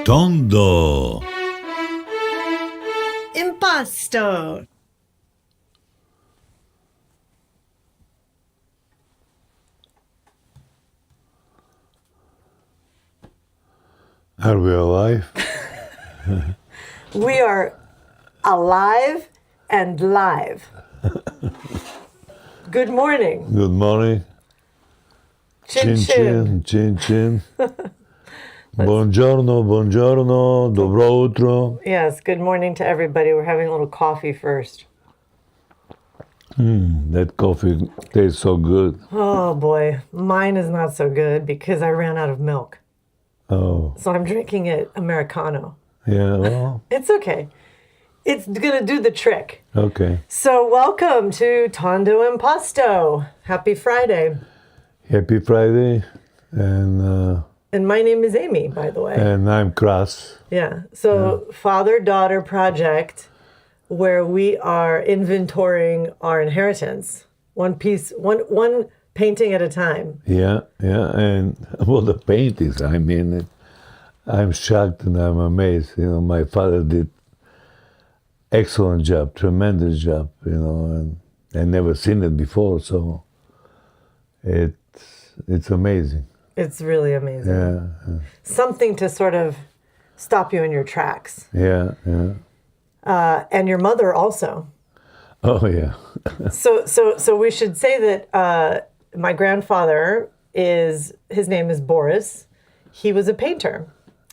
Tondo Impasto. Are we alive? We are alive and live. Good morning. Good morning. Chin chin. Chin chin. Buongiorno, buongiorno, dobro utro. Yes, good morning to everybody. We're having a little coffee first. That coffee tastes so good. Oh boy, mine is not so good because I ran out of milk. Oh, So I'm drinking it Americano. yeah, well, It's okay. It's gonna do the trick. okay. So welcome to Tondo Impasto. Happy Friday. Happy Friday, and And my name is Amy, by the way. I'm Kras. Yeah. So father-daughter project where we are inventorying our inheritance. One piece, one painting at a time. Yeah, and well, the paintings, I mean, I'm shocked and I'm amazed. You know, my father did excellent job, tremendous job, you know, and I never seen it before, so it's amazing. It's really amazing. Yeah, Something to sort of stop you in your tracks. yeah. And your mother also. Oh, yeah. So we should say that my grandfather his name is Boris. He was a painter,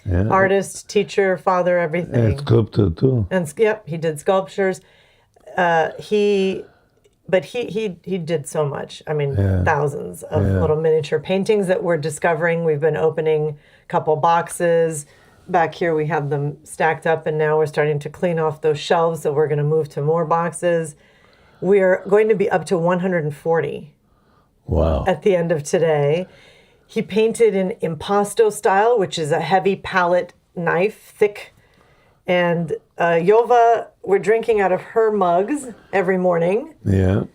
Yeah. artist, teacher, father, everything. And sculptor too. And yep, he did sculptures. He did so much. I mean, thousands of little miniature paintings that we're discovering. We've been opening a couple boxes. Back here we have them stacked up, and now we're starting to clean off those shelves, so we're going to move to more boxes. We're going to be up to 140 Wow. at the end of today. He painted in impasto style, which is a heavy palette knife, thick. And Yova, we're drinking out of her mugs every morning. Yeah.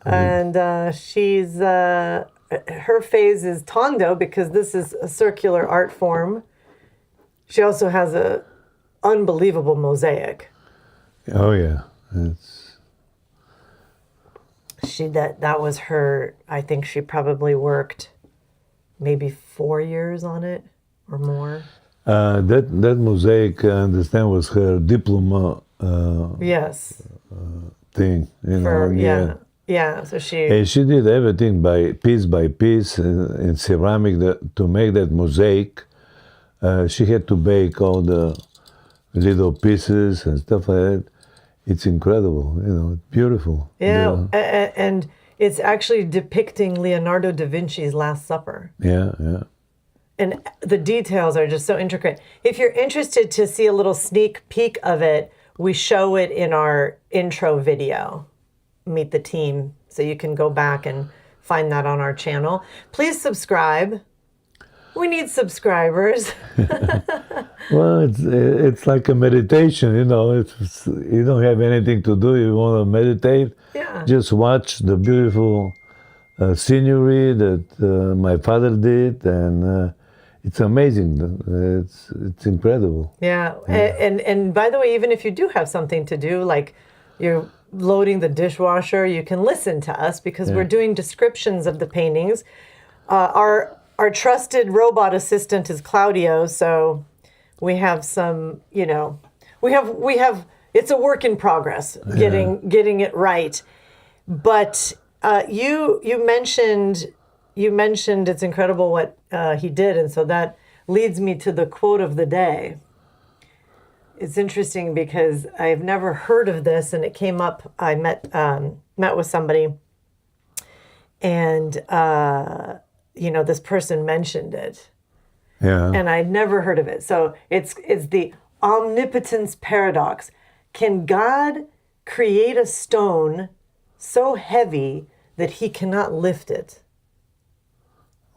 And her phase is Tondo because this is a circular art form. She also has a unbelievable mosaic. Oh, yeah. That was her. I think she probably worked maybe 4 years on it or more. That mosaic, I understand, was her diploma Yes. thing. You know, Yeah. So And she did everything by piece in ceramic to make that mosaic. She had to bake all the little pieces and stuff like that. It's incredible, you know, beautiful. Yeah, and it's actually depicting Leonardo da Vinci's Last Supper. Yeah. And the details are just so intricate. If you're interested to see a little sneak peek of it, we show it in our intro video, Meet the Team. So you can go back and find that on our channel. Please subscribe. We need subscribers. Well, it's like a meditation, you know. You don't have anything to do. You want to meditate. Yeah. Just watch the beautiful scenery that my father did, and it's amazing. It's incredible. Yeah. And by the way, even if you do have something to do, like you're loading the dishwasher, you can listen to us because we're doing descriptions of the paintings. Our trusted robot assistant is Claudio, so we have some, you know, we have it's a work in progress getting it right. But you mentioned it's incredible what he did, and so that leads me to the quote of the day. It's interesting because I've never heard of this, and it came up. I met with somebody, and you know, this person mentioned it. Yeah. And I'd never heard of it. So it's the omnipotence paradox. Can God create a stone so heavy that he cannot lift it?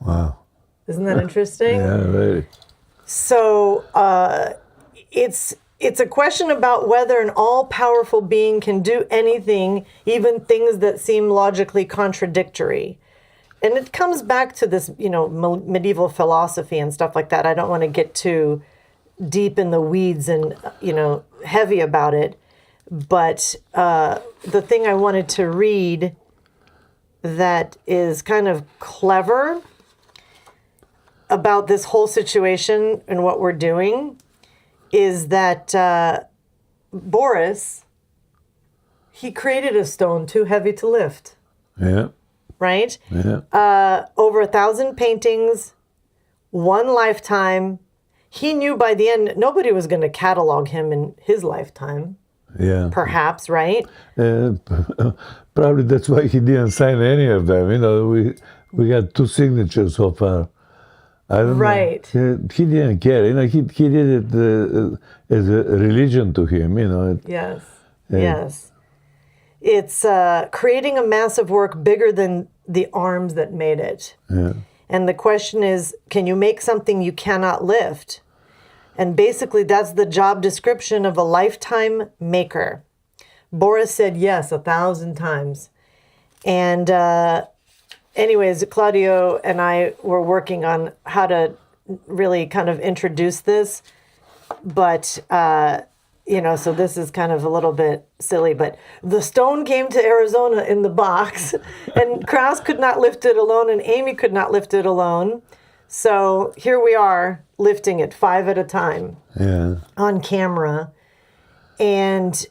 Wow. Isn't that interesting? Yeah, very. So it's a question about whether an all-powerful being can do anything, even things that seem logically contradictory. And it comes back to this, you know, medieval philosophy and stuff like that. I don't want to get too deep in the weeds and, heavy about it. But the thing I wanted to read that is kind of clever about this whole situation and what we're doing is that Boris, he created a stone too heavy to lift. Yeah. Right? Yeah. Over 1,000 paintings, one lifetime. He knew by the end nobody was going to catalog him in his lifetime. Yeah. Perhaps, right? Probably that's why he didn't sign any of them. We got 2 signatures so far. I don't Right. know. He didn't care. He did it as a religion to him. Yes. Yes. It's creating a massive work bigger than the arms that made it. Yeah. And the question is, can you make something you cannot lift? And basically, that's the job description of a lifetime maker. Boris said yes 1,000 times. And anyways, Claudio and I were working on how to really kind of introduce this. But, so this is kind of a little bit silly. But the stone came to Arizona in the box. And Kras could not lift it alone. And Amy could not lift it alone. So here we are lifting it 5 at a time on camera. And,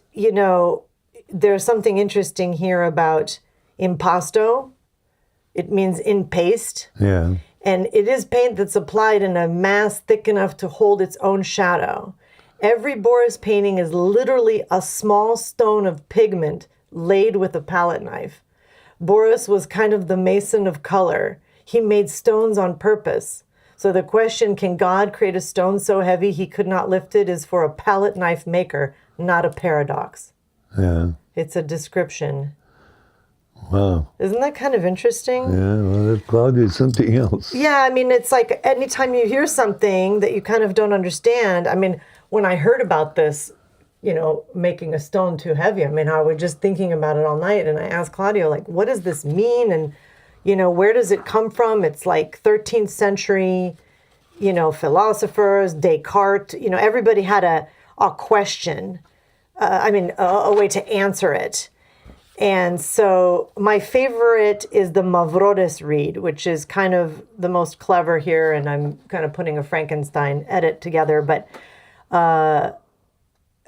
there's something interesting here about impasto. It means in paste. Yeah. And it is paint that's applied in a mass thick enough to hold its own shadow. Every Boris painting is literally a small stone of pigment laid with a palette knife. Boris was kind of the mason of color. He made stones on purpose. So the question, can God create a stone so heavy he could not lift it, is for a palette knife maker, not a paradox. Yeah. It's a description. Wow. Isn't that kind of interesting? Yeah, well, that cloud is something else. Yeah, it's like anytime you hear something that you kind of don't understand. When I heard about this, making a stone too heavy, I was just thinking about it all night. And I asked Claudio, what does this mean? And, where does it come from? It's like 13th century, philosophers, Descartes, everybody had a question. A way to answer it. And so my favorite is the Mavrodes read, which is kind of the most clever here. And I'm kind of putting a Frankenstein edit together. But,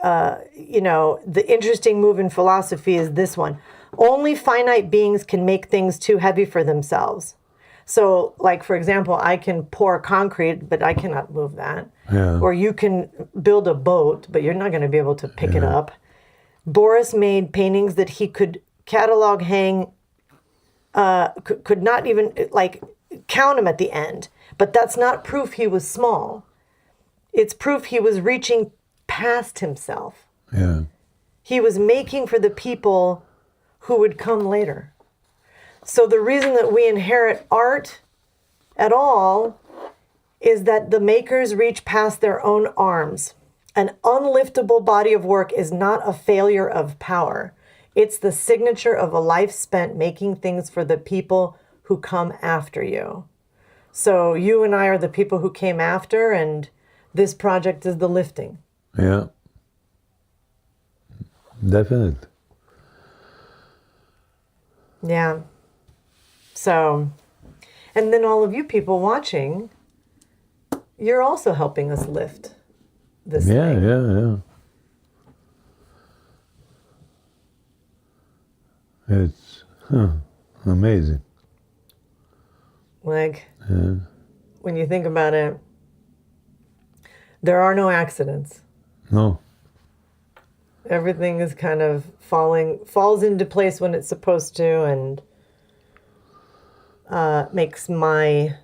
the interesting move in philosophy is this one. Only finite beings can make things too heavy for themselves. So, for example, I can pour concrete, but I cannot move that. Yeah. Or you can build a boat, but you're not going to be able to pick it up. Boris made paintings that he could catalog, hang, could not even, count them at the end. But that's not proof he was small. It's proof he was reaching past himself. Yeah. He was making for the people who would come later. So the reason that we inherit art at all is that the makers reach past their own arms. An unliftable body of work is not a failure of power. It's the signature of a life spent making things for the people who come after you. So you and I are the people who came after, and this project is the lifting. Yeah. Definitely. Yeah. So, and then all of you people watching, you're also helping us lift this thing. Yeah. It's amazing. When you think about it, there are no accidents. No. Everything is kind of falls into place when it's supposed to, and makes my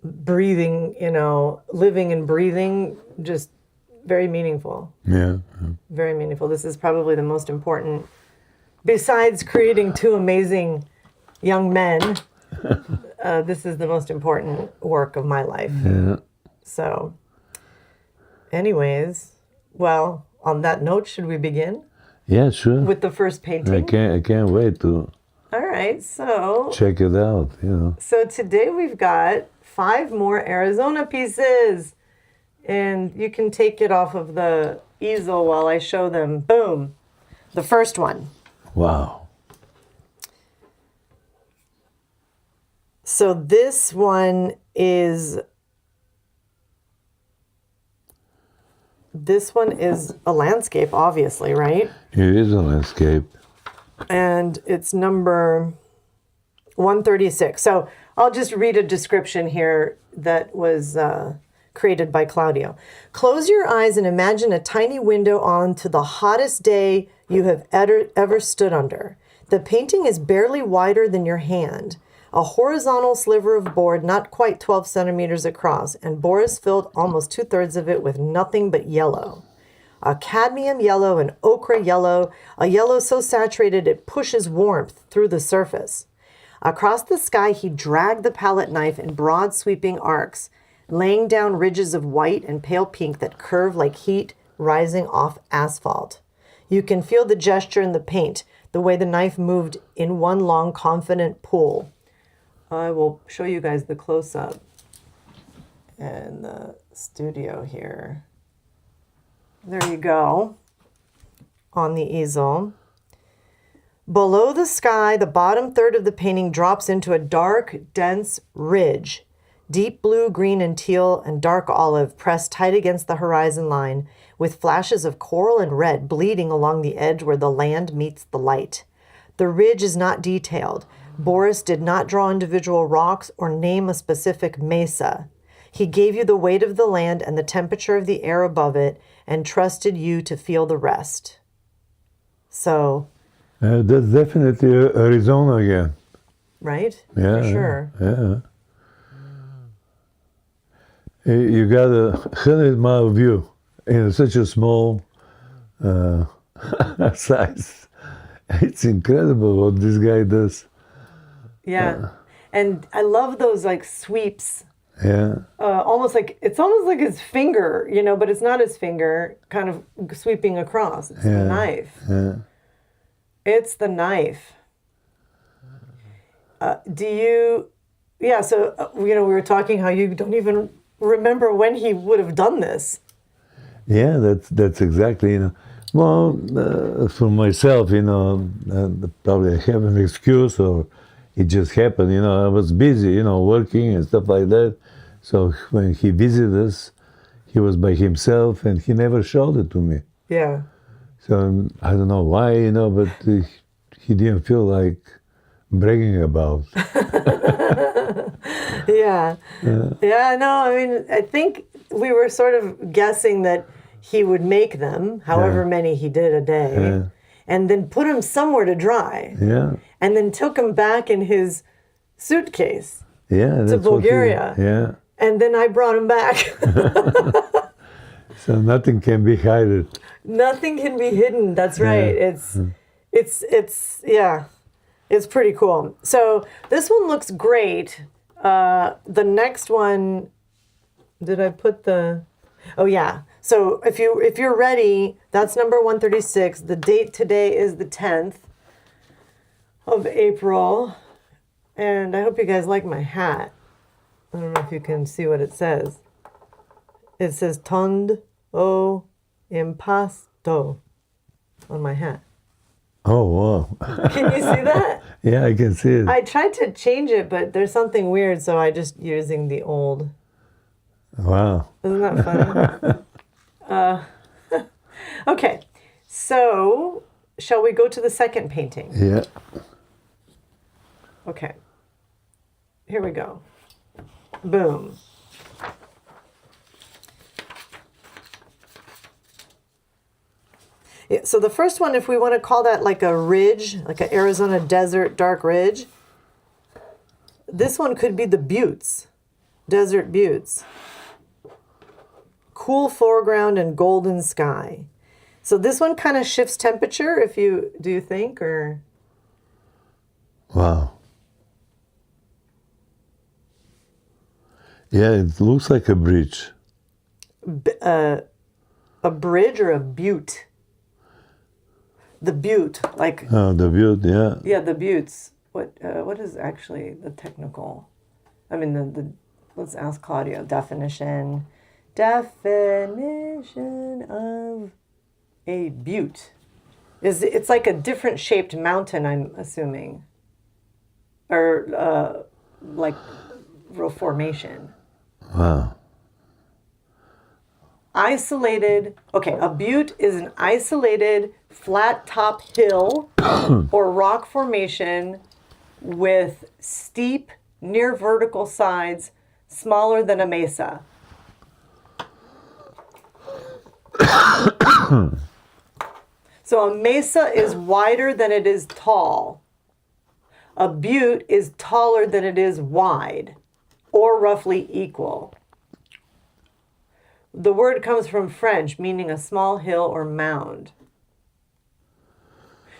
breathing, living and breathing just very meaningful. Yeah. Very meaningful. This is probably the most important, besides creating 2 amazing young men, this is the most important work of my life. Yeah. So, anyways, well, on that note, should we begin? Yeah, sure. With the first painting? I can't wait to All right, so check it out, So today we've got 5 more Arizona pieces. And you can take it off of the easel while I show them. Boom. The first one. Wow. So this one is a landscape, obviously, right? It is a landscape. And it's number 136. So I'll just read a description here that was created by Claudio. Close your eyes and imagine a tiny window onto the hottest day you have ever stood under. The painting is barely wider than your hand, a horizontal sliver of board not quite 12 centimeters across, and Boris filled almost 2/3 of it with nothing but yellow. A cadmium yellow, an ochre yellow, a yellow so saturated it pushes warmth through the surface. Across the sky, he dragged the palette knife in broad sweeping arcs, laying down ridges of white and pale pink that curve like heat rising off asphalt. You can feel the gesture in the paint, the way the knife moved in one long, confident pull. I will show you guys the close-up in the studio here. There you go, on the easel. Below the sky, the bottom third of the painting drops into a dark, dense ridge. Deep blue, green, and teal, and dark olive pressed tight against the horizon line, with flashes of coral and red bleeding along the edge where the land meets the light. The ridge is not detailed. Boris did not draw individual rocks or name a specific mesa. He gave you the weight of the land and the temperature of the air above it and trusted you to feel the rest. So... that's definitely Arizona again. Right? Yeah, For sure. Yeah. You got a 100-mile view in such a small size. It's incredible what this guy does. Yeah. And I love those like sweeps. Yeah. It's almost like his finger, but it's not his finger kind of sweeping across. It's the knife. Yeah. It's the knife. We were talking how you don't even remember when he would have done this. Yeah, that's exactly, Well, for myself, probably I have an excuse or it just happened, I was busy, working and stuff like that. So when he visited us, he was by himself and he never showed it to me. Yeah. So I don't know why, but he didn't feel like bragging about. Yeah. Yeah, no, I mean, I think we were sort of guessing that he would make them, however many he did a day, and then put them somewhere to dry. Yeah. And then took them back in his suitcase to Bulgaria. Yeah. And then I brought him back. So nothing can be hidden. Nothing can be hidden. That's right. It's pretty cool. So this one looks great. The next one, did I put the? Oh yeah. So if you're ready, that's number 136. The date today is the 10th of April, and I hope you guys like my hat. I don't know if you can see what it says. It says Tondo Impasto on my hat. Oh, wow. Can you see that? Yeah, I can see it. I tried to change it, but there's something weird, so I just using the old. Wow. Isn't that funny? Okay, so shall we go to the second painting? Yeah. Okay. Here we go. Boom. Yeah, so the first one, if we want to call that like a ridge, like an Arizona desert dark ridge, this one could be the buttes, desert buttes. Cool foreground and golden sky. So this one kind of shifts temperature, do you think, or? Wow. Yeah, it looks like a bridge. A bridge or a butte? The butte, like. Oh, the butte, yeah. Yeah, the buttes. What is actually the technical? I mean, let's ask Claudio. Definition Definition of a butte. It's like a different shaped mountain, I'm assuming. Or like real formation. Wow. Isolated. Okay, a butte is an isolated flat top hill or rock formation with steep, near vertical sides, smaller than a mesa. So a mesa is wider than it is tall. A butte is taller than it is wide, or roughly equal. The word comes from French, meaning a small hill or mound.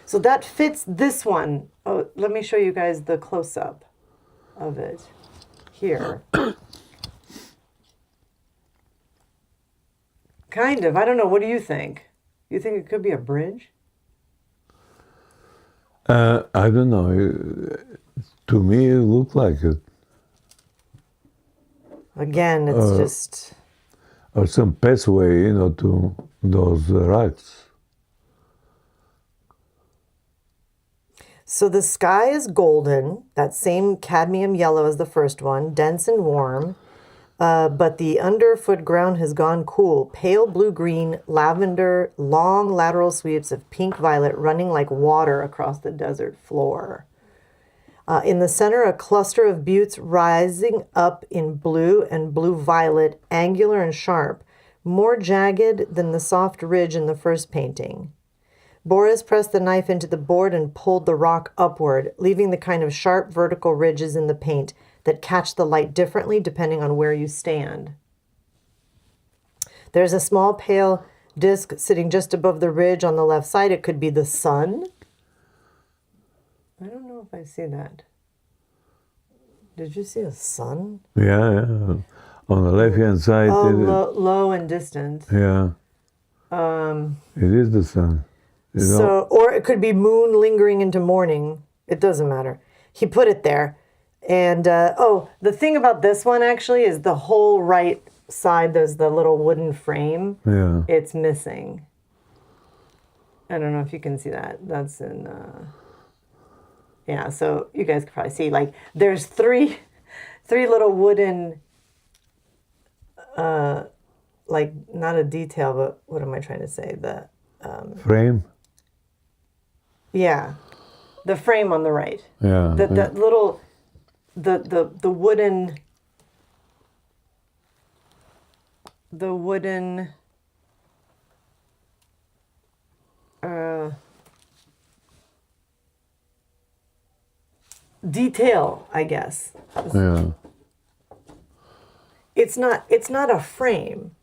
So that fits this one. Oh, let me show you guys the close-up of it here. Kind of. I don't know. What do you think? You think it could be a bridge? I don't know. To me, it looked like it. Again, it's just... Or some pathway, to those rocks. So the sky is golden, that same cadmium yellow as the first one, dense and warm. But the underfoot ground has gone cool. Pale blue-green, lavender, long lateral sweeps of pink-violet running like water across the desert floor. In the center, a cluster of buttes rising up in blue and blue-violet, angular and sharp, more jagged than the soft ridge in the first painting. Boris pressed the knife into the board and pulled the rock upward, leaving the kind of sharp vertical ridges in the paint that catch the light differently depending on where you stand. There's a small pale disc sitting just above the ridge on the left side. It could be the sun. I don't know if I see that. Did you see a sun? Yeah. On the left-hand side. Oh, low and distant. Yeah. It is the sun. Or it could be moon lingering into morning. It doesn't matter. He put it there. And, the thing about this one, actually, is the whole right side, there's the little wooden frame. Yeah. It's missing. I don't know if you can see that. That's in, yeah, so you guys can probably see, like, there's three little wooden, like, not a detail, but what am I trying to say? The frame? Yeah. The frame on the right. Yeah. That little... The wooden detail, I guess. Yeah. It's not a frame.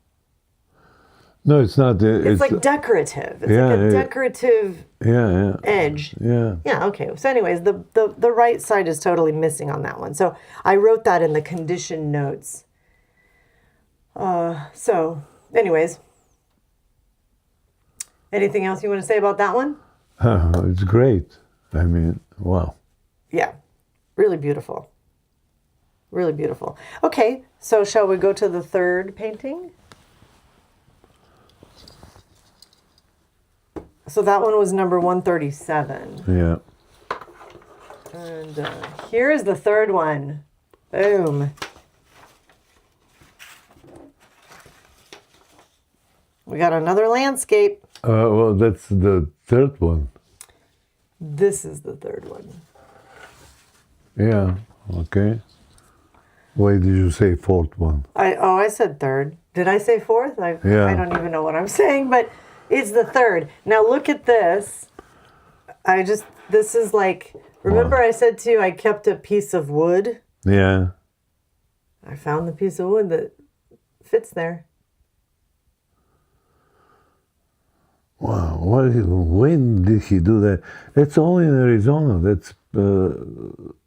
No, it's not. It's like decorative. It's like a decorative edge. Yeah. Yeah, okay. So anyways, the right side is totally missing on that one. So I wrote that in the condition notes. So anyways, anything else you want to say about that one? It's great. I mean, wow. Yeah, really beautiful. Really beautiful. Okay, so shall we go to the third painting? So that one was number 137. Yeah. And here's the third one. Boom. We got another landscape. Well, that's the third one. This is the third one. Yeah. Okay. Why did you say fourth one? I said third. Did I say fourth? I don't even know what I'm saying, but it's the third. Now look at this. This is like, remember I said to you I kept a piece of wood? Yeah. I found the piece of wood that fits there. Wow. When did he do that? That's only in Arizona. That's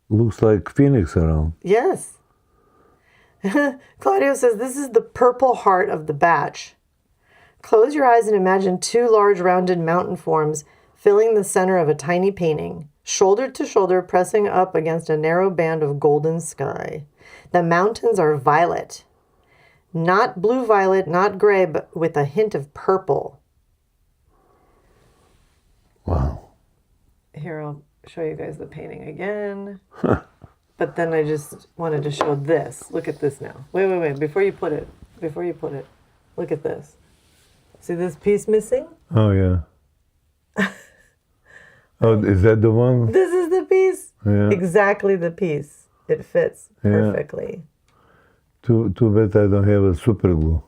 looks like Phoenix around. Yes. Claudio says, this is the purple heart of the batch. Close your eyes and imagine two large rounded mountain forms filling the center of a tiny painting, shoulder to shoulder, pressing up against a narrow band of golden sky. The mountains are violet. Not blue-violet, not gray, but with a hint of purple. Wow. Here, I'll show you guys the painting again. But then I just wanted to show this. Look at this now. Wait. Before you put it. Look at this. See this piece missing? Oh, yeah. Oh, is that the one? This is the piece. Yeah. Exactly the piece. It fits perfectly. Too bad I don't have a super glue.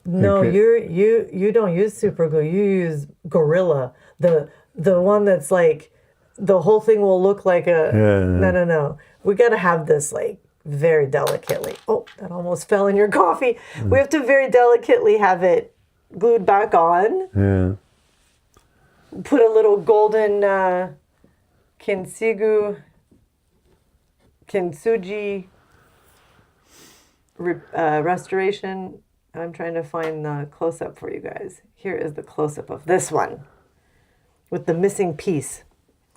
No, Okay. you don't use super glue. You use Gorilla. The one that's like the whole thing will look like a No. We gotta have this like very delicately. Oh, that almost fell in your coffee. We have to very delicately have it glued back on. Yeah. Put a little golden kintsugi restoration. I'm trying to find the close-up for you guys. Here is the close-up of this one with the missing piece.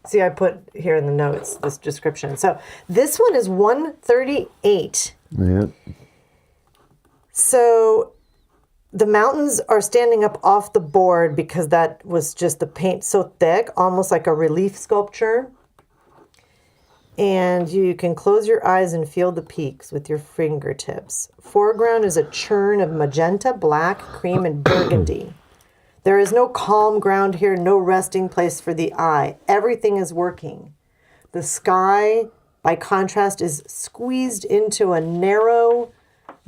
See, I put here in the notes this description. So this one is 138. Yeah. So the mountains are standing up off the board because that was just the paint so thick, almost like a relief sculpture. And you can close your eyes and feel the peaks with your fingertips. Foreground is a churn of magenta, black, cream, and burgundy. There is no calm ground here, no resting place for the eye. Everything is working. The sky, by contrast, is squeezed into a narrow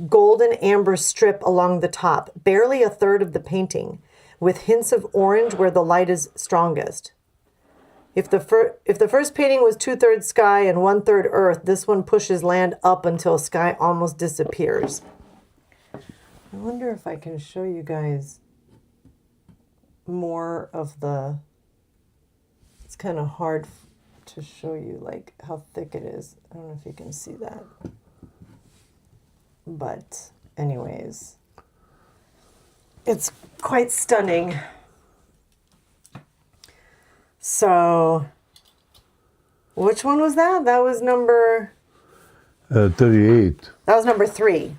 golden amber strip along the top, barely a third of the painting, with hints of orange where the light is strongest. If the first painting was 2/3 sky and 1/3 earth, this one pushes land up until sky almost disappears. I wonder if I can show you guys more of the... It's kind of hard to show you like how thick it is. I don't know if you can see that. But anyways, it's quite stunning. So, which one was that? That was number... 38. That was number 3.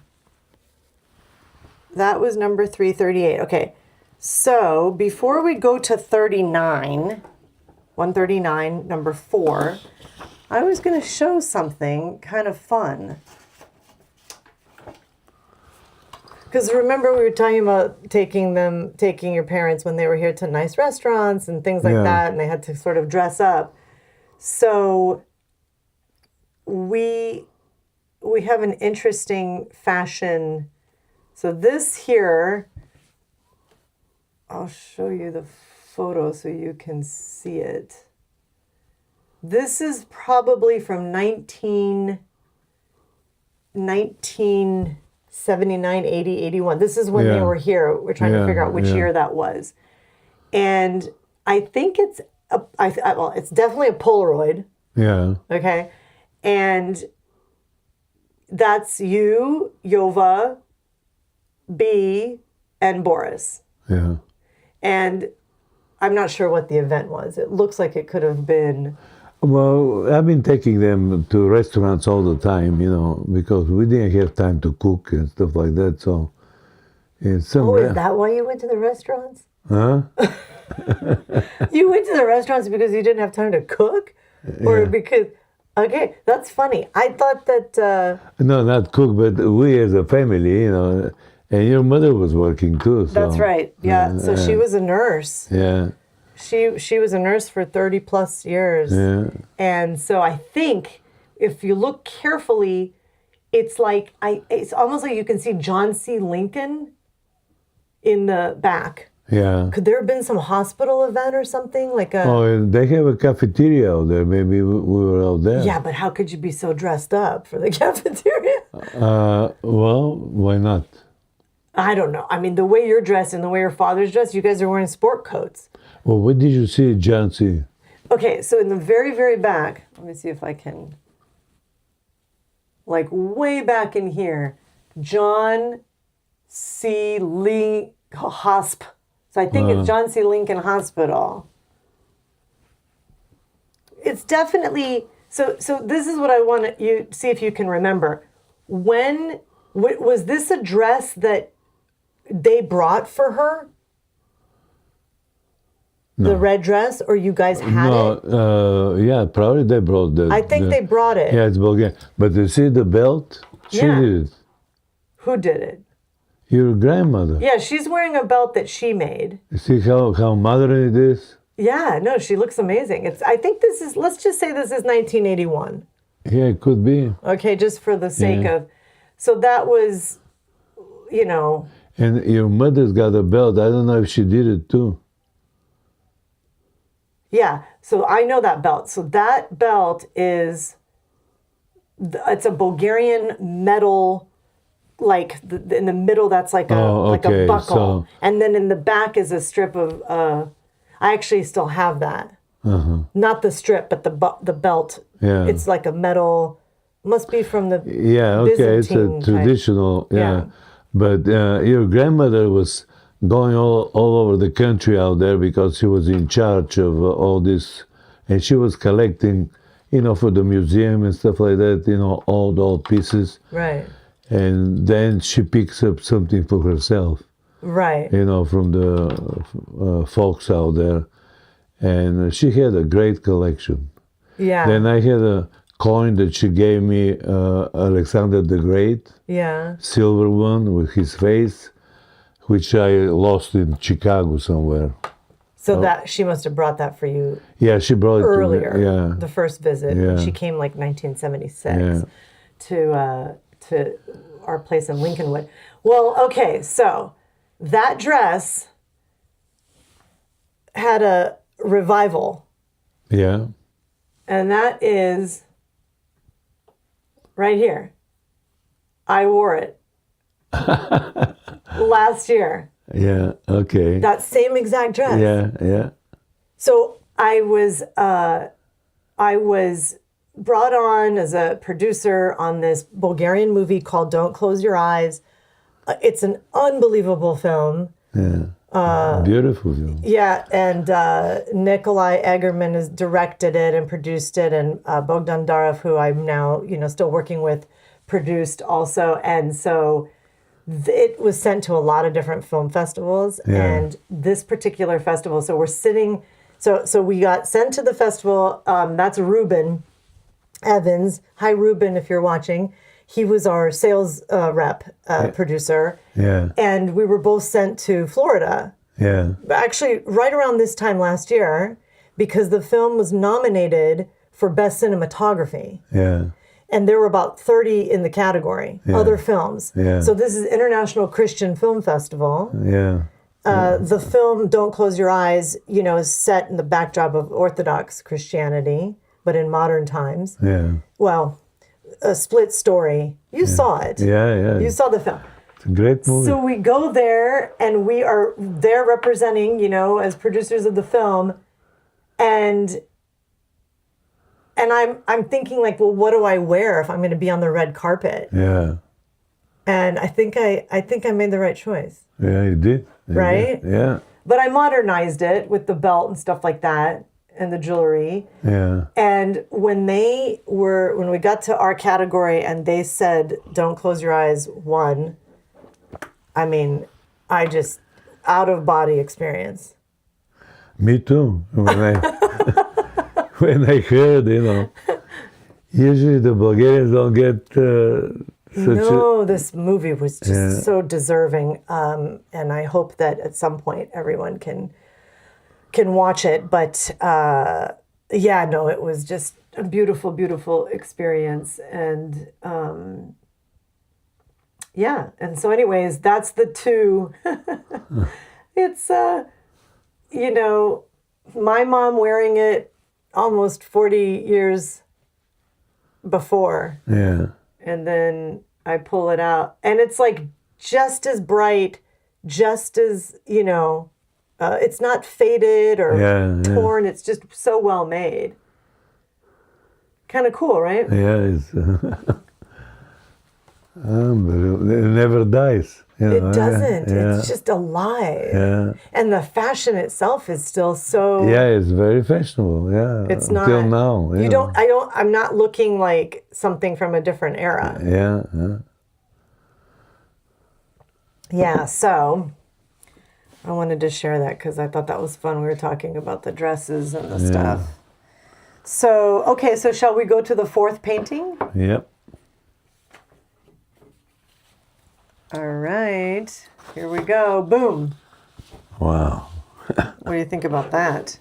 That was number 338. Okay. So, before we go to 39, 139, number 4, I was going to show something kind of fun. Because remember we were talking about taking your parents when they were here to nice restaurants and things like that, and they had to sort of dress up. So we have an interesting fashion. So this here, I'll show you the photo so you can see it. This is probably from 1979, 80, 81. This is when they were here. We're trying to figure out which year that was. And I think it's it's definitely a Polaroid. Yeah. Okay. And that's you, Yova, B, and Boris. Yeah. And I'm not sure what the event was. It looks like it could have been... Well, I've been taking them to restaurants all the time, because we didn't have time to cook and stuff like that. So, it's some. Oh, is that why you went to the restaurants? Huh? You went to the restaurants because you didn't have time to cook, or because? Okay, that's funny. I thought that. No, not cook, but we as a family, and your mother was working too. So. That's right. Yeah. So she was a nurse. Yeah. She was a nurse for 30 plus years. Yeah. And so I think if you look carefully, it's almost like you can see John C. Lincoln in the back. Yeah. Could there have been some hospital event or something like a... Oh, and they have a cafeteria out there. Maybe we were out there. Yeah, but how could you be so dressed up for the cafeteria? Well, why not? I don't know. I mean, the way you're dressed and the way your father's dressed, you guys are wearing sport coats. Well, what did you see, John C? Okay, so in the very, very back, let me see if I can, like way back in here, John C. Lee Hosp. So I think it's John C. Lincoln Hospital. It's definitely, so this is what I want you see if you can remember. When Was this a dress that they brought for her? No. The red dress, or you guys had it? Yeah, probably they brought the. I think they brought it. Yeah, it's Bulgarian. But you see the belt? She did it. Who did it? Your grandmother. Yeah, she's wearing a belt that she made. You see how modern it is? Yeah, no, she looks amazing. I think this is, let's just say this is 1981. Yeah, it could be. Okay, just for the sake of, so that was, you know. And your mother's got a belt. I don't know if she did it too. Yeah, so I know that belt. So that belt is, it's a Bulgarian metal, like in the middle, that's like a buckle. So, and then in the back is a strip of, I actually still have that. Not the strip, but the belt. Yeah. It's like a metal, must be from the it's a traditional, yeah. But your grandmother was going all over the country out there because she was in charge of all this, and she was collecting, for the museum and stuff like that, old pieces. Right. And then she picks up something for herself. Right. From the folks out there. And she had a great collection. Yeah. Then I had a coin that she gave me, Alexander the Great. Yeah. Silver one with his face, which I lost in Chicago somewhere. So that she must have brought that for you. Yeah, she brought it earlier. To me. Yeah. The first visit. Yeah. She came like 1976 to our place in Lincolnwood. Well, okay, so that dress had a revival. Yeah. And that is right here. I wore it last year. Yeah, okay. That same exact dress. Yeah. So I was brought on as a producer on this Bulgarian movie called Don't Close Your Eyes. It's an unbelievable film. Yeah. Beautiful film. Yeah, and Nikolai Egerman has directed it and produced it, and Bogdan Darov, who I'm now, still working with, produced also. And so it was sent to a lot of different film festivals, and this particular festival, so we're sitting, so we got sent to the festival. That's Ruben Evans. Hi, Ruben, if you're watching. He was our sales rep, producer. Yeah. And we were both sent to Florida. Yeah. Actually, right around this time last year, because the film was nominated for Best Cinematography. Yeah. And there were about 30 in the category, other films. Yeah. So this is International Christian Film Festival. Yeah. The film Don't Close Your Eyes, is set in the backdrop of Orthodox Christianity, but in modern times. Yeah. Well, a split story. You saw it. Yeah. You saw the film. It's a great movie. So we go there, and we are there representing, as producers of the film, and I'm thinking like, well, what do I wear if I'm going to be on the red carpet? Yeah. And I think I made the right choice. Yeah, you did. Right? Yeah. But I modernized it with the belt and stuff like that and the jewelry. Yeah. And when we got to our category and they said, "Don't Close Your Eyes," won. I mean, I just out of body experience. Me too. When I heard, usually the Bulgarians don't get this movie was just so deserving, and I hope that at some point everyone can watch it. But it was just a beautiful, beautiful experience, and and so anyways, that's the two. It's my mom wearing it almost 40 years before. Yeah. And then I pull it out, and it's like just as bright, just as, it's not faded or torn. It's just so well made. Kind of cool, right? Yeah, it's unbelievable. It never dies. It doesn't. It's just alive. Yeah. And the fashion itself is still so. Yeah, it's very fashionable. Yeah. It's not. Until now. Yeah. I'm not looking like something from a different era. Yeah. Yeah, so I wanted to share that because I thought that was fun. We were talking about the dresses and the stuff. So, okay, so shall we go to the fourth painting? Yep. All right, here we go. Boom. Wow. What do you think about that?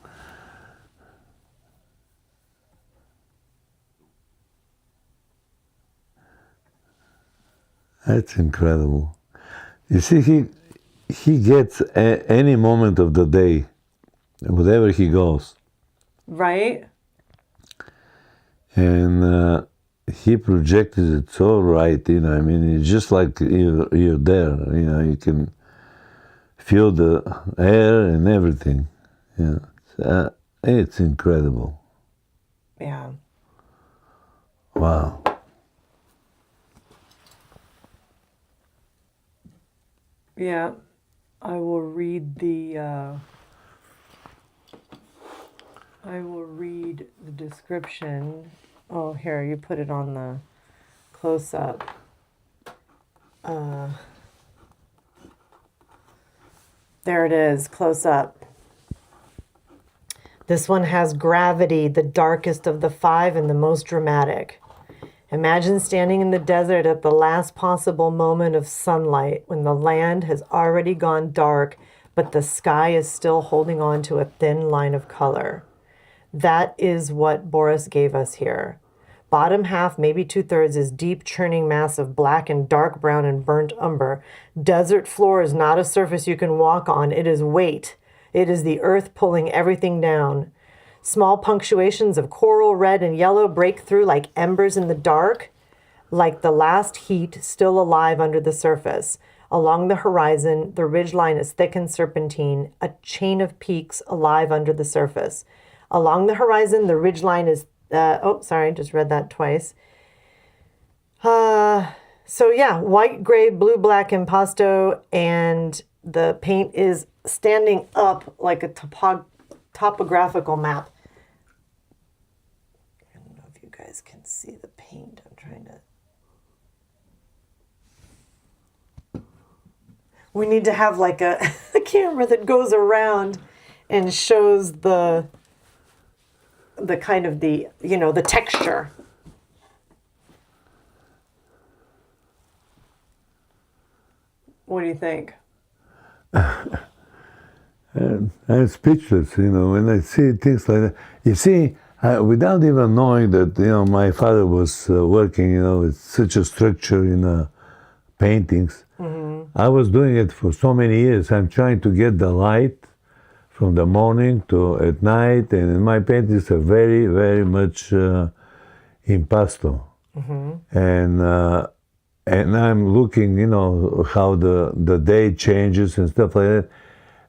That's incredible. You see, he gets any moment of the day, wherever he goes, Right? and he projects it so right. You know, I mean, it's just like you're there. You know, you can feel the air and everything. Yeah, it's incredible. Yeah. Wow. Yeah. I will read the description. Oh, here, you put it on the close-up. There it is, close-up. This one has gravity, the darkest of the five and the most dramatic. Imagine standing in the desert at the last possible moment of sunlight when the land has already gone dark, but the sky is still holding on to a thin line of color. That is what Boris gave us here. Bottom half, maybe 2/3, is deep churning mass of black and dark brown and burnt umber. Desert floor is not a surface you can walk on. It is weight. It is the earth pulling everything down. Small punctuations of coral, red, and yellow break through like embers in the dark, like the last heat still alive under the surface. Along the horizon, the ridgeline is thick and serpentine, a chain of peaks alive under the surface. Along the horizon, the ridgeline is, just read that twice. So yeah, white, gray, blue, black impasto, and the paint is standing up like a topographical map. I don't know if you guys can see the paint. I'm trying to... We need to have like a camera that goes around and shows the kind of the texture. What do you think? I'm speechless, when I see things like that. You see, without even knowing that, my father was working, with such a structure in paintings. Mm-hmm. I was doing it for so many years. I'm trying to get the light from the morning to at night, and my paintings are very, very much impasto. Mm-hmm. And I'm looking, how the day changes and stuff like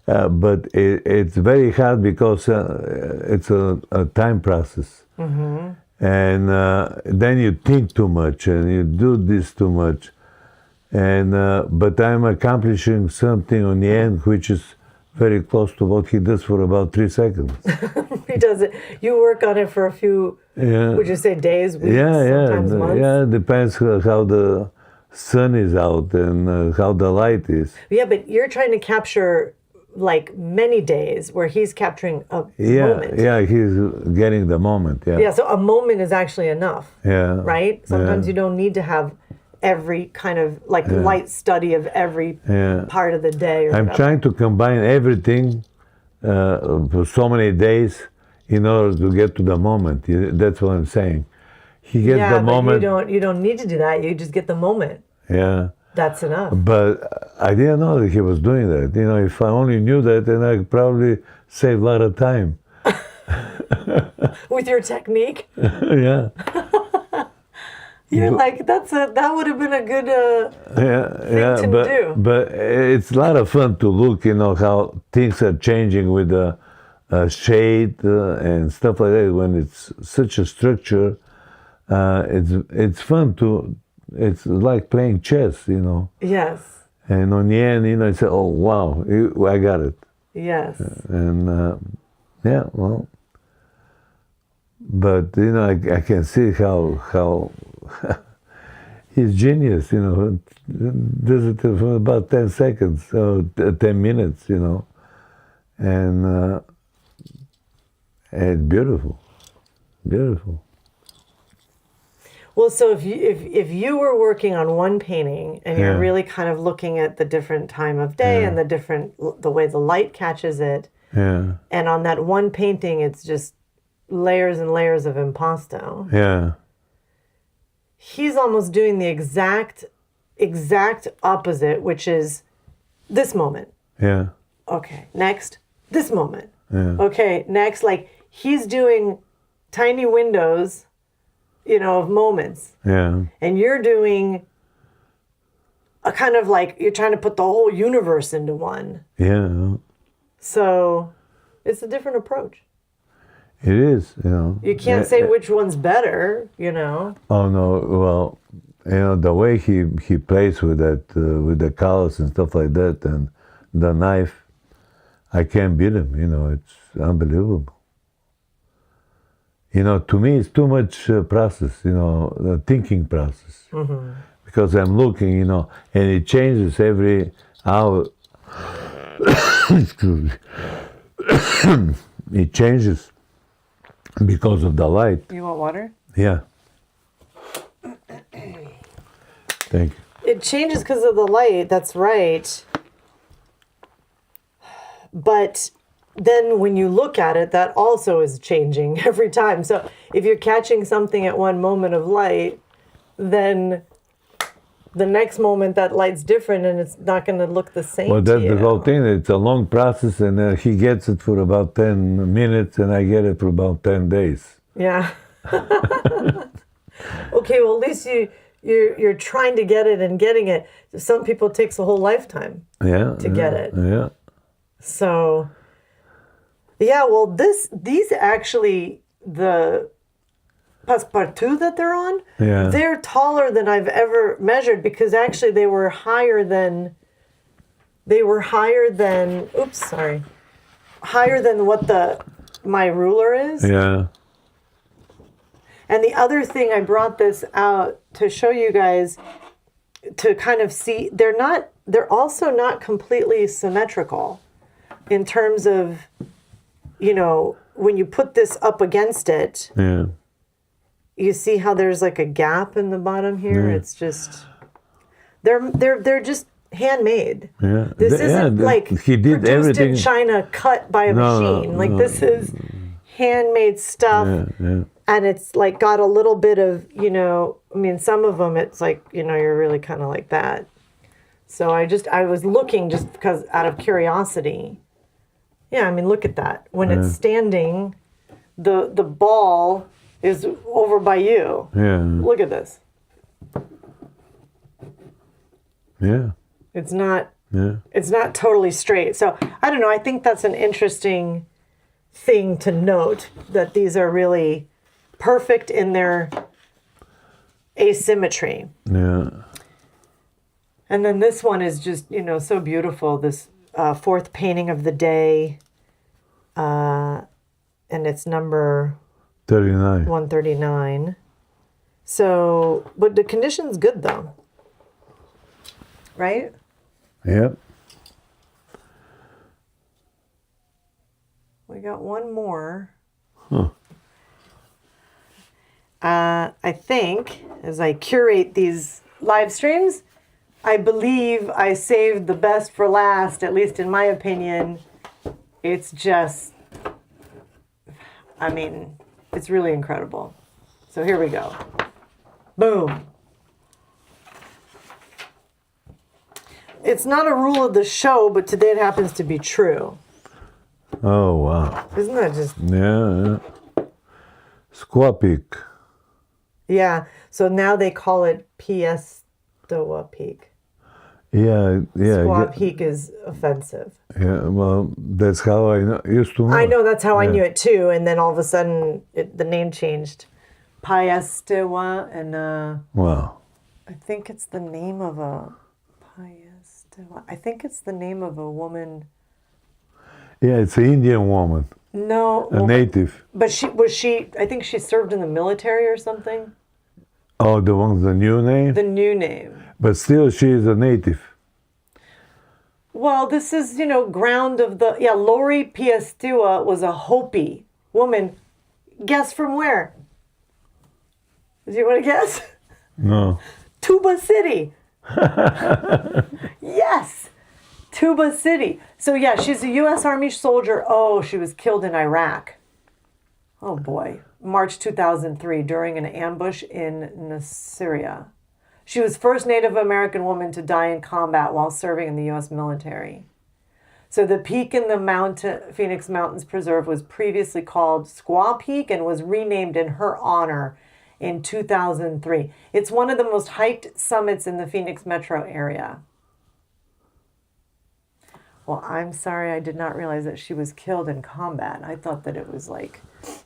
that. But it's very hard because it's a time process. Mm-hmm. And then you think too much and you do this too much. And but I'm accomplishing something on the end which is very close to what he does for about 3 seconds. He does it. You work on it for a few, would you say days, weeks, sometimes months? Yeah, it depends how the sun is out and how the light is. Yeah, but you're trying to capture like many days where he's capturing a moment. Yeah, he's getting the moment, Yeah, so a moment is actually enough. Yeah. Right? Sometimes you don't need to have every kind of light study of every part of the day. I'm trying to combine everything for so many days in order to get to the moment. That's what I'm saying. He gets the moment. You don't need to do that. You just get the moment. Yeah. That's enough. But I didn't know that he was doing that. If I only knew that, then I'd probably save a lot of time. With your technique? Yeah. You're like, that would have been a good thing to do. But it's a lot of fun to look, how things are changing with the shade and stuff like that. When it's such a structure, it's fun to. It's like playing chess, Yes. And on the end, I say, oh, wow, I got it. Yes. And, well. But, I can see how he's genius, you know. Does it for about 10 seconds or 10 minutes, you know. And it's beautiful. Beautiful. Well, so if you were working on one painting and you're Yeah. really kind of looking at the different time of day Yeah. and the way the light catches it, Yeah. and on that one painting it's just layers and layers of impasto. Yeah. He's almost doing the exact opposite, which is this moment. Yeah. Okay, next, this moment. Yeah. Okay, next, like he's doing tiny windows, you know, of moments. Yeah. And you're doing a kind of like you're trying to put the whole universe into one. Yeah. So it's a different approach. It is, you know. You can't say which one's better, you know. Oh no! Well, you know the way he plays with that, with the colors and stuff like that, and the knife, I can't beat him. You know, it's unbelievable. You know, to me, it's too much process. You know, the thinking process. Mm-hmm. Because I'm looking, you know, and it changes every hour. Excuse me. It changes because of the light. You want water? Yeah. Thank you. It changes because of the light, that's right. But then when you look at it, that also is changing every time. So if you're catching something at one moment of light, then the next moment that light's different and it's not going to look the same. Well, that's to the you. whole thing. It's a long process, and he gets it for about 10 minutes, and I get it for about 10 days. Yeah. Okay, well, at least you're trying to get it and getting it. Some people it takes a whole lifetime Yeah. to get it. Yeah. So, yeah, well, these actually, the passepartout that they're on, Yeah. they're taller than I've ever measured because actually they were higher than what my ruler is. Yeah. And the other thing, I brought this out to show you guys to kind of see, they're also not completely symmetrical in terms of, you know, when you put this up against it, Yeah. you see how there's like a gap in the bottom here? Yeah. It's just, they're just handmade. Yeah. This isn't like he did produced everything. in China, cut by a No, machine. Like no. this is handmade stuff. Yeah. Yeah. And it's like got a little bit of, you know, I mean, some of them it's like, you know, you're really kind of like that. So I was looking just because out of curiosity. Yeah, I mean, look at that. When it's standing, the ball is over by you. Yeah. Look at this. Yeah. It's not Yeah. it's not totally straight. So I don't know. I think that's an interesting thing to note that these are really perfect in their asymmetry. Yeah. And then this one is just, you know, so beautiful. This fourth painting of the day. And it's number 39. 139. So, but the condition's good though. Right? Yep. We got one more. Huh. I think as I curate these live streams, I believe I saved the best for last, at least in my opinion. It's just, I mean, it's really incredible. So here we go. Boom. It's not a rule of the show, but today it happens to be true. Oh, wow. Isn't that just... Yeah. Squapic. Yeah, so now they call it Piestewa Peak. Yeah. Yeah. Squaw Peak is offensive. Yeah. Well, that's how I used to know. I know, that's how I knew it too. And then all of a sudden, the name changed. Piestewa, and Wow. I think it's the name of a... I think it's the name of a woman. Yeah, it's an Indian woman, No. a native. But I think she served in the military or something. Oh, the one's the new name? The new name. But still, she is a native. Well, this is, ground of the... Yeah, Lori Piestua was a Hopi woman. Guess from where? Do you want to guess? No. Tuba City. Yes. Tuba City. So, yeah, she's a U.S. Army soldier. Oh, she was killed in Iraq. Oh, boy. March 2003 during an ambush in Nasiriyah. She was first Native American woman to die in combat while serving in the U.S. military. So the peak in the Phoenix Mountains Preserve was previously called Squaw Peak and was renamed in her honor in 2003. It's one of the most hiked summits in the Phoenix metro area. Well, I'm sorry, I did not realize that she was killed in combat. I thought that it was like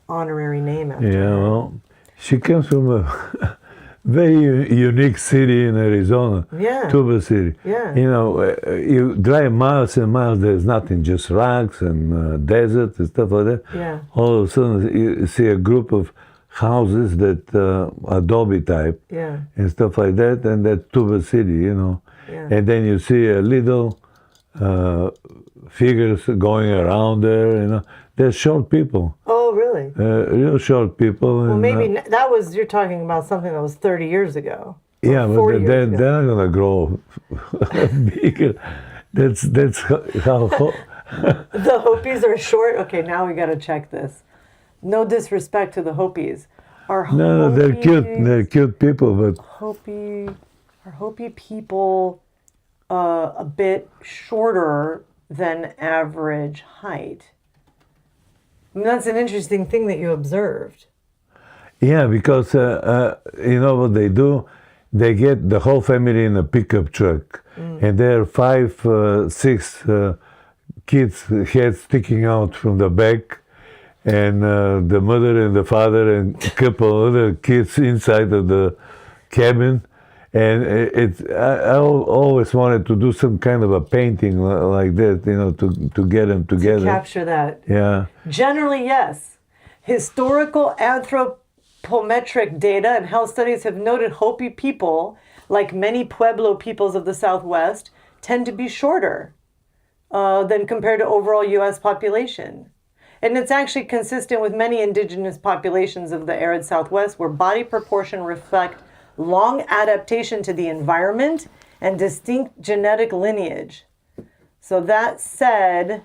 honorary name after Yeah, her. well, she comes from a very unique city in Arizona, Yeah. Tuba City. Yeah. You drive miles and miles, there's nothing, just rocks and desert and stuff like that. Yeah. All of a sudden, you see a group of houses that adobe type Yeah. and stuff like that, and that's Tuba City, Yeah. And then you see a little figures going around there, They're short people. Oh, really? Real short people. Well, maybe that was, you're talking about something that was 30 years ago. or Yeah, but 40 they're years ago. not gonna grow bigger. That's how. The Hopis are short? Okay, now we got to check this. No disrespect to the Hopis. No, they're cute. They're cute people, but Are Hopi people a bit shorter than average height? I mean, that's an interesting thing that you observed. yeah, because you know what they do? They get the whole family in a pickup truck, and there are 5, 6 kids' heads sticking out from the back, and the mother and the father and a couple other kids inside of the cabin. And I always wanted to do some kind of a painting like that, to get them together. Capture that. Yeah. Generally, yes. Historical anthropometric data and health studies have noted Hopi people, like many Pueblo peoples of the Southwest, tend to be shorter than compared to overall U.S. population. And it's actually consistent with many indigenous populations of the arid Southwest, where body proportion reflect long adaptation to the environment and distinct genetic lineage. So that said,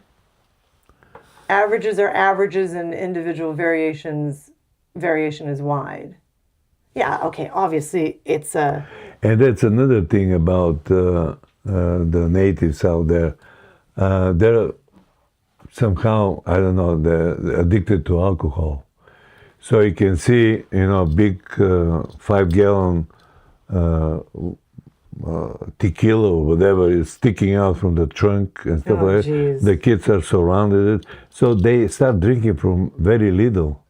averages are averages and individual variation is wide. Yeah, okay, obviously it's a... And that's another thing about the natives out there. They're somehow, I don't know, they're addicted to alcohol. So you can see, big 5-gallon tequila or whatever is sticking out from the trunk and stuff Oh, like that. geez. The kids are surrounded it. So they start drinking from very little.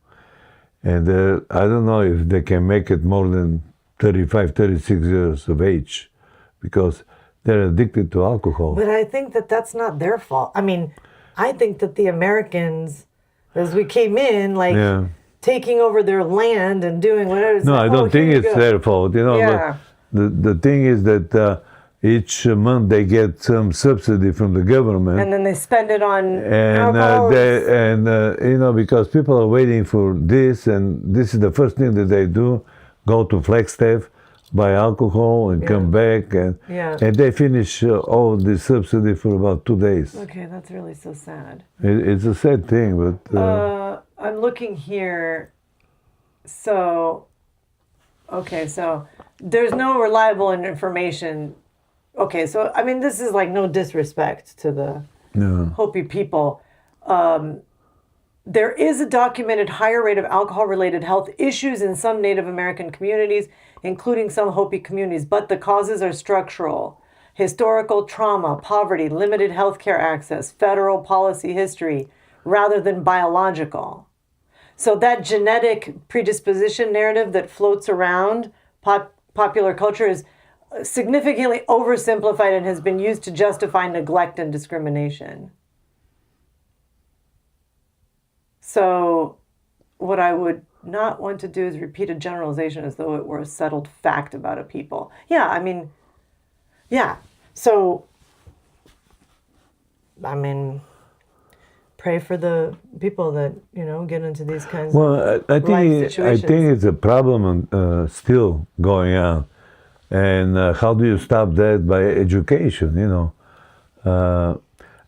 And I don't know if they can make it more than 35, 36 years of age because they're addicted to alcohol. But I think that that's not their fault. I mean, I think that the Americans, as we came in, Yeah. taking over their land and doing whatever. No, I don't think it's their fault, Yeah. But the thing is that each month they get some subsidy from the government. And then they spend it on And alcohol. because people are waiting for this, and this is the first thing that they do: go to Flagstaff, buy alcohol, and come back, and they finish all the subsidy for about 2 days. Okay, that's really so sad. It's a sad thing, but I'm looking here. So there's no reliable information. Okay, so I mean, this is like no disrespect to the Hopi people. There is a documented higher rate of alcohol-related health issues in some Native American communities, including some Hopi communities, but the causes are structural. Historical trauma, poverty, limited healthcare access, federal policy history, rather than biological. So that genetic predisposition narrative that floats around popular culture is significantly oversimplified and has been used to justify neglect and discrimination. So what I would not want to do is repeat a generalization as though it were a settled fact about a people. Yeah, I mean, yeah. So, I mean, pray for the people that, get into these kinds of Well, I life think situations. it's a problem still going on, and how do you stop that by education?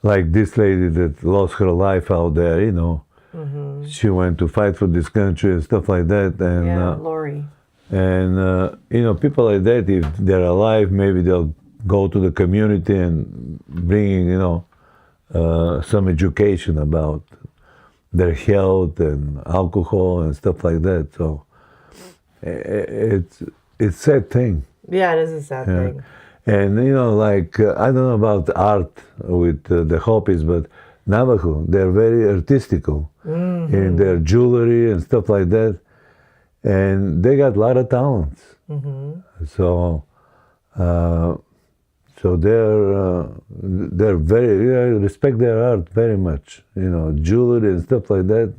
Like this lady that lost her life out there. She went to fight for this country and stuff like that, and Yeah, Lori. people like that, if they're alive, maybe they'll go to the community and bring some education about their health and alcohol and stuff like that. So it's sad thing. Yeah, it is a sad thing. And like I don't know about art with the Hopis, but Navajo, they're very artistical in their jewelry and stuff like that, and they got a lot of talents. So. So they're very, I respect their art very much. Jewelry and stuff like that,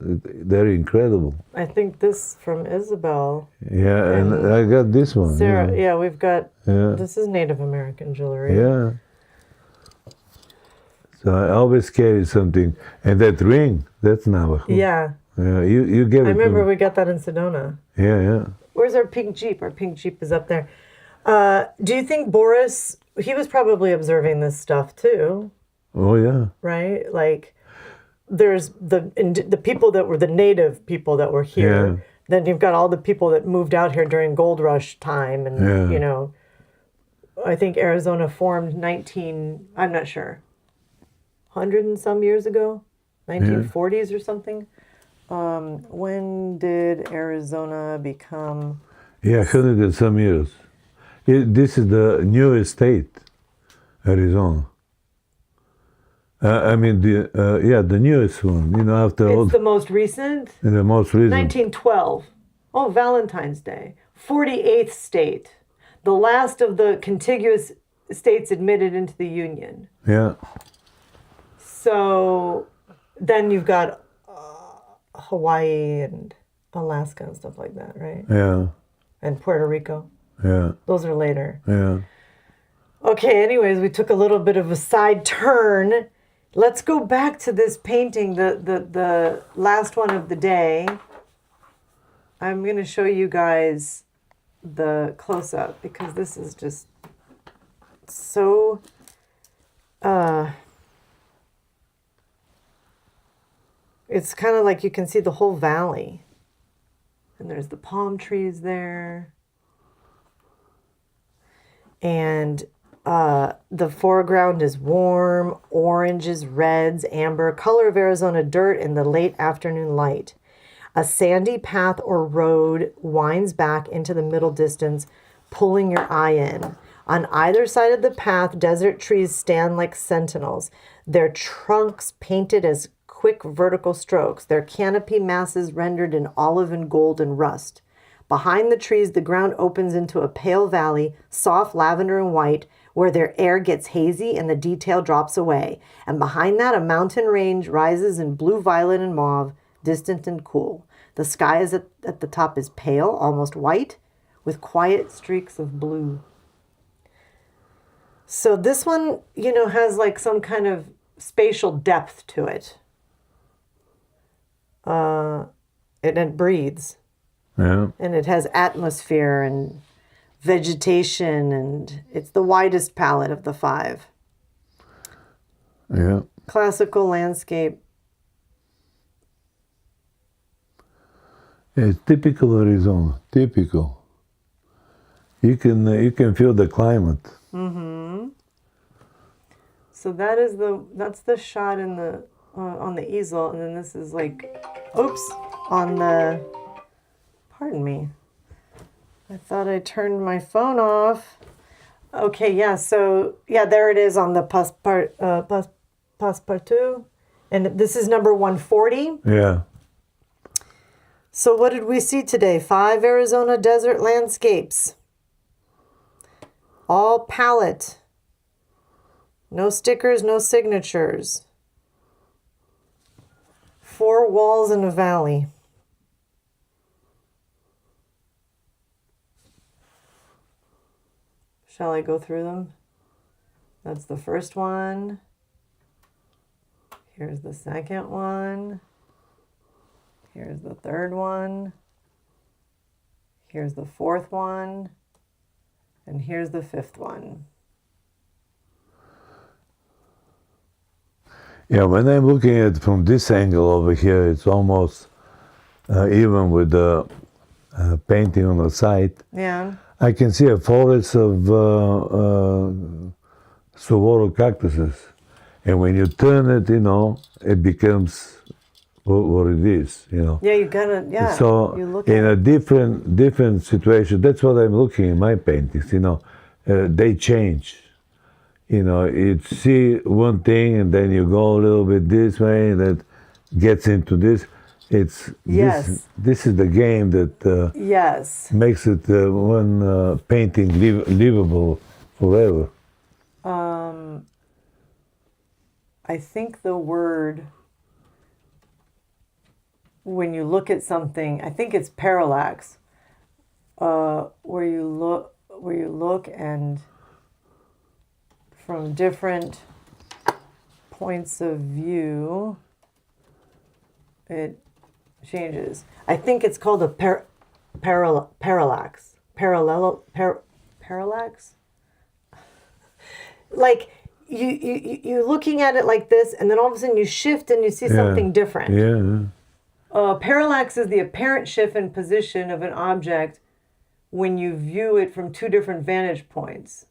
they're incredible. I think this from Isabel. Yeah, and I got this one. Sarah, yeah, we've got, Yeah. this is Native American jewelry. Yeah. So I always carry something. And that ring, that's Navajo. Yeah. Yeah, you gave it I remember to me. we got that in Sedona. Yeah. Where's our pink Jeep? Our pink Jeep is up there. Do you think Boris, he was probably observing this stuff too, Oh, yeah. right? Like, there's the people that were the native people that were here. Yeah. Then you've got all the people that moved out here during gold rush time. And, Yeah. I think Arizona formed I'm not sure, 100 and some years ago, 1940s or something. When did Arizona become... Yeah, 100 and some years. This is the newest state, Arizona. I mean, the newest one, after all... It's the most recent? The most recent. 1912. Oh, Valentine's Day. 48th state. The last of the contiguous states admitted into the Union. Yeah. So then you've got Hawaii and Alaska and stuff like that, right? Yeah. And Puerto Rico. Yeah. Those are later. Yeah. Okay, anyways, we took a little bit of a side turn. Let's go back to this painting, the last one of the day. I'm going to show you guys the close-up because this is just so... it's kind of like you can see the whole valley. And there's the palm trees there. And the foreground is warm, oranges, reds, amber, color of Arizona dirt in the late afternoon light. A sandy path or road winds back into the middle distance, pulling your eye in. On either side of the path, desert trees stand like sentinels, their trunks painted as quick vertical strokes, their canopy masses rendered in olive and gold and rust. Behind the trees, the ground opens into a pale valley, soft lavender and white, where their air gets hazy and the detail drops away. And behind that, a mountain range rises in blue, violet, and mauve, distant and cool. The sky is at the top is pale, almost white, with quiet streaks of blue. So this one, has like some kind of spatial depth to it. And it breathes. Yeah. And it has atmosphere and vegetation, and it's the widest palette of the 5. Yeah. Classical landscape. It's typical Arizona. Typical. You can feel the climate. Mm-hmm. So that's the shot in the on the easel, and then this is like, on the. Pardon me. I thought I turned my phone off. Okay, yeah, so, there it is on the Passepartout. And this is number 140. Yeah. So what did we see today? 5 Arizona desert landscapes. All palette. No stickers, no signatures. 4 walls in a valley. Shall I go through them? That's the first one. Here's the second one. Here's the third one. Here's the fourth one. And here's the fifth one. Yeah, when I'm looking at it from this angle over here, it's almost even with the painting on the side. Yeah. I can see a forest of saguaro cactuses. And when you turn it, it becomes what it is, Yeah, you gotta, So you look in at a different situation, that's what I'm looking in my paintings, they change. You see one thing and then you go a little bit this way, that gets into this. Yes. This is the game that yes. makes it one painting livable forever. I think the word, when you look at something, I think it's parallax, where you look and from different points of view, it changes. I think it's called a parallax. Parallax? Like you're looking at it like this, and then all of a sudden you shift and you see something different. Yeah. Parallax is the apparent shift in position of an object when you view it from two different vantage points.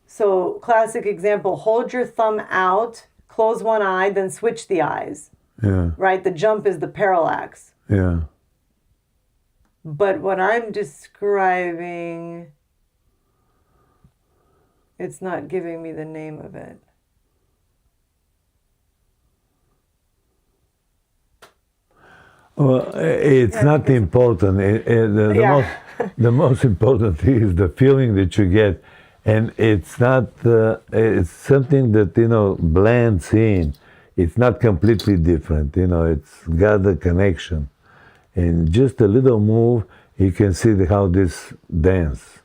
So, classic example, hold your thumb out, close one eye, then switch the eyes. Yeah. Right? The jump is the parallax. Yeah. But what I'm describing, it's not giving me the name of it. Well, it's not important. The most important thing is the feeling that you get. And it's not, it's something that, blends in. It's not completely different, it's got a connection. And just a little move, you can see how this dance.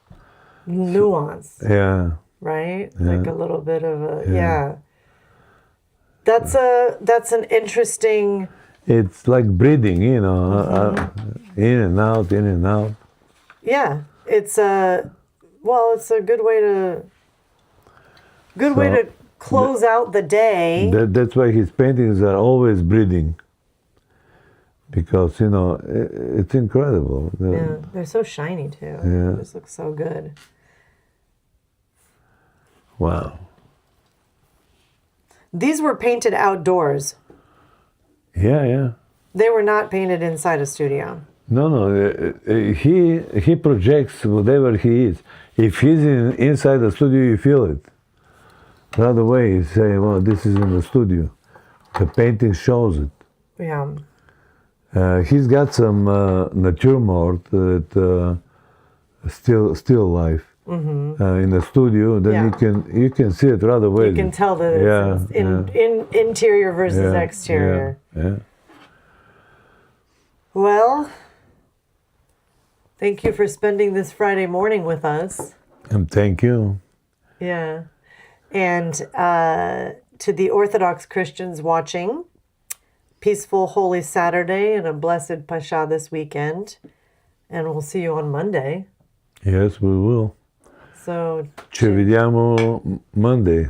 Nuance. Yeah. Right? Yeah. Like a little bit of a, That's an interesting. It's like breathing, in and out, in and out. Yeah. It's a good way to close out the day. That's why his paintings are always breathing. Because, it's incredible. Yeah, they're so shiny too. Yeah. It just looks so good. Wow. These were painted outdoors. Yeah. They were not painted inside a studio. No. He projects whatever he is. If he's inside the studio, you feel it. Right away, you say, well, this is in the studio. The painting shows it. Yeah. He's got some naturemort, that still life. In the studio, then you can see it right away. You can tell that it's in interior versus exterior. Yeah. Well, thank you for spending this Friday morning with us. And thank you. Yeah. And to the Orthodox Christians watching, peaceful Holy Saturday and a blessed Pascha this weekend. And we'll see you on Monday. Yes, we will. So, Ci vediamo Monday.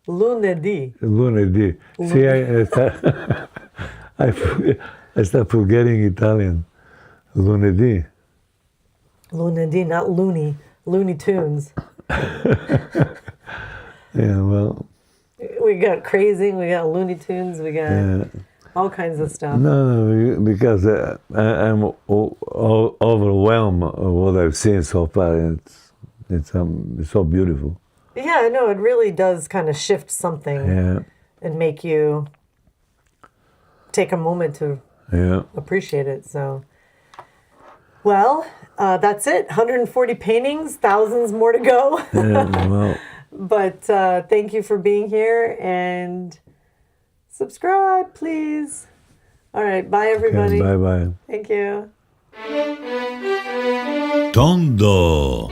Lunedì. Lunedì. See, I start forgetting Italian. Lunedì. Lunedì, not Looney. Looney Tunes. Yeah, well. We got crazing, we got Looney Tunes, we got all kinds of stuff. No, because I'm overwhelmed of what I've seen so far. It's so beautiful. Yeah, no, it really does kind of shift something and make you take a moment to appreciate it. So, well, that's it. 140 paintings, thousands more to go. Well. But thank you for being here and subscribe, please. All right, bye, everybody. Okay, bye. Thank you. Tondo.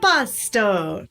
Impasto.